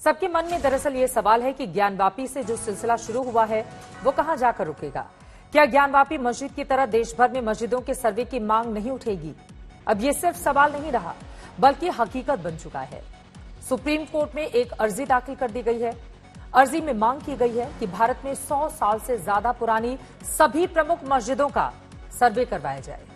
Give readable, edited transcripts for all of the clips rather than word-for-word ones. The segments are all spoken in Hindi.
सबके मन में दरअसल ये सवाल है कि ज्ञानवापी से जो सिलसिला शुरू हुआ है वो कहां जाकर रुकेगा। क्या ज्ञानवापी मस्जिद की तरह देश भर में मस्जिदों के सर्वे की मांग नहीं उठेगी? अब ये सिर्फ सवाल नहीं रहा बल्कि हकीकत बन चुका है। सुप्रीम कोर्ट में एक अर्जी दाखिल कर दी गई है। अर्जी में मांग की गई है कि भारत में 100 साल से ज्यादा पुरानी सभी प्रमुख मस्जिदों का सर्वे करवाया जाए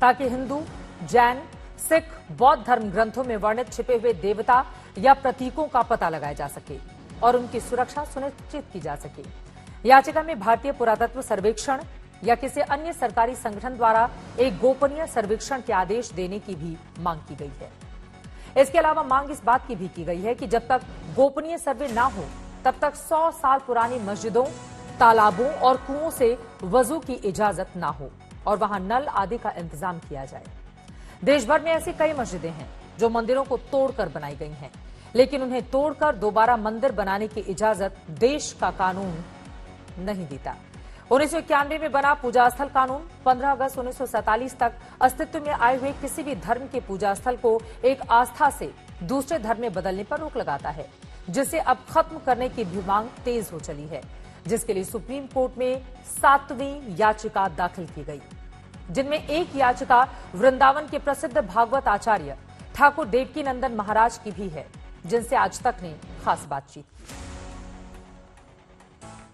ताकि हिंदू, जैन, सिख, बौद्ध धर्म ग्रंथों में वर्णित छिपे हुए देवता या प्रतीकों का पता लगाया जा सके और उनकी सुरक्षा सुनिश्चित की जा सके। याचिका में भारतीय पुरातत्व सर्वेक्षण या किसी अन्य सरकारी संगठन द्वारा एक गोपनीय सर्वेक्षण के आदेश देने की भी मांग की गई है। इसके अलावा मांग इस बात की भी की गई है कि जब तक गोपनीय सर्वे ना हो तब तक 100 साल पुरानी मस्जिदों, तालाबों और कुओं से वजू की इजाजत ना हो और वहां नल आदि का इंतजाम किया जाए। देश भर में ऐसी कई मस्जिदें हैं जो मंदिरों को तोड़कर बनाई गई हैं, लेकिन उन्हें तोड़कर दोबारा मंदिर बनाने की इजाजत देश का कानून नहीं देता। 1991 में बना पूजा स्थल कानून 15 अगस्त 1947 तक अस्तित्व में आए हुए किसी भी धर्म के पूजा स्थल को एक आस्था से दूसरे धर्म में बदलने पर रोक लगाता है, जिसे अब खत्म करने की भी मांग तेज हो चली है, जिसके लिए सुप्रीम कोर्ट में 7वीं याचिका दाखिल की गई, जिनमें एक याचिका वृंदावन के प्रसिद्ध भागवत आचार्य ठाकुर देवकी नंदन महाराज की भी है, जिनसे आज तक ने खास बातचीत की।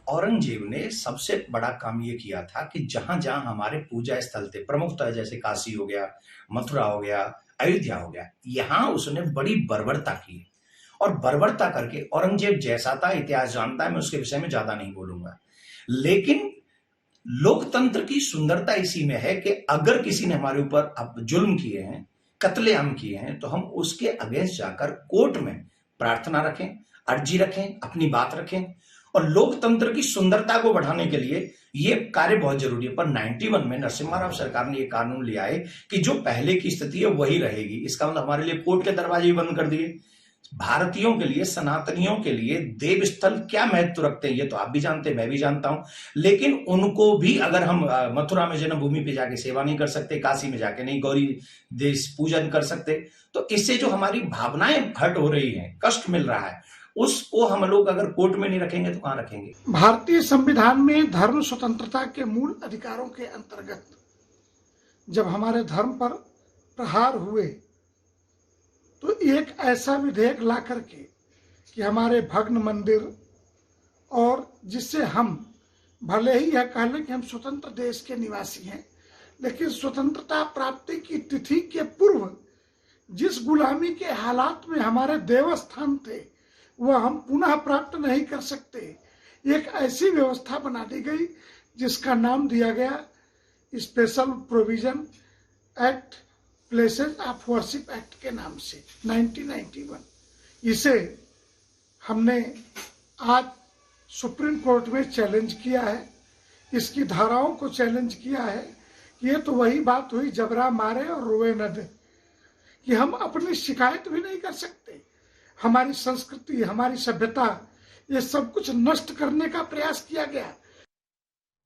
औरंगजेब ने सबसे बड़ा काम ये किया था कि जहां जहां हमारे पूजा स्थल थे, प्रमुखतः जैसे काशी हो गया, मथुरा हो गया, अयोध्या हो गया, यहां उसने बड़ी बर्बरता की और बर्बरता करके औरंगजेब जैसा था, इतिहास जानता है, मैं उसके विषय में ज्यादा नहीं बोलूंगा। लेकिन लोकतंत्र की सुंदरता इसी में है कि अगर किसी ने हमारे ऊपर अब जुल्म किए हैं, कत्लेआम किए हैं, तो हम उसके अगेंस्ट जाकर कोर्ट में प्रार्थना रखें, अर्जी रखें, अपनी बात रखें। और लोकतंत्र की सुंदरता को बढ़ाने के लिए ये कार्य बहुत जरूरी है। पर 91 में नरसिम्हा राव सरकार ने ये कानून लिया है कि जो पहले की स्थिति है वही रहेगी। इसका मतलब हमारे लिए कोर्ट के दरवाजे बंद कर दिए। भारतीयों के लिए, सनातनियों के लिए देव स्थल क्या महत्व रखते हैं ये तो आप भी जानते हैं, मैं भी जानता हूं। लेकिन उनको भी अगर हम मथुरा में जन्मभूमि पे जाके सेवा नहीं कर सकते, काशी में जाके नहीं गौरी देश पूजन कर सकते, तो इससे जो हमारी भावनाएं हर्ट हो रही हैं, कष्ट मिल रहा है, उसको हम लोग अगर कोर्ट में नहीं रखेंगे तो कहां रखेंगे। भारतीय संविधान में धर्म स्वतंत्रता के मूल अधिकारों के अंतर्गत जब हमारे धर्म पर प्रहार हुए तो एक ऐसा विधेयक ला करके कि हमारे भग्न मंदिर और जिससे हम भले ही यह कह लें कि हम स्वतंत्र देश के निवासी हैं, लेकिन स्वतंत्रता प्राप्ति की तिथि के पूर्व जिस गुलामी के हालात में हमारे देवस्थान थे वह हम पुनः प्राप्त नहीं कर सकते। एक ऐसी व्यवस्था बना दी गई जिसका नाम दिया गया special provision act, places of worship act के नाम से 1991। इसे हमने आज सुप्रीम कोर्ट में चैलेंज किया है, इसकी धाराओं को चैलेंज किया है। ये तो वही बात हुई जबरा मारे और रोए न दे, कि हम अपनी शिकायत भी नहीं कर सकते। हमारी संस्कृति, हमारी सभ्यता, ये सब कुछ नष्ट करने का प्रयास किया गया।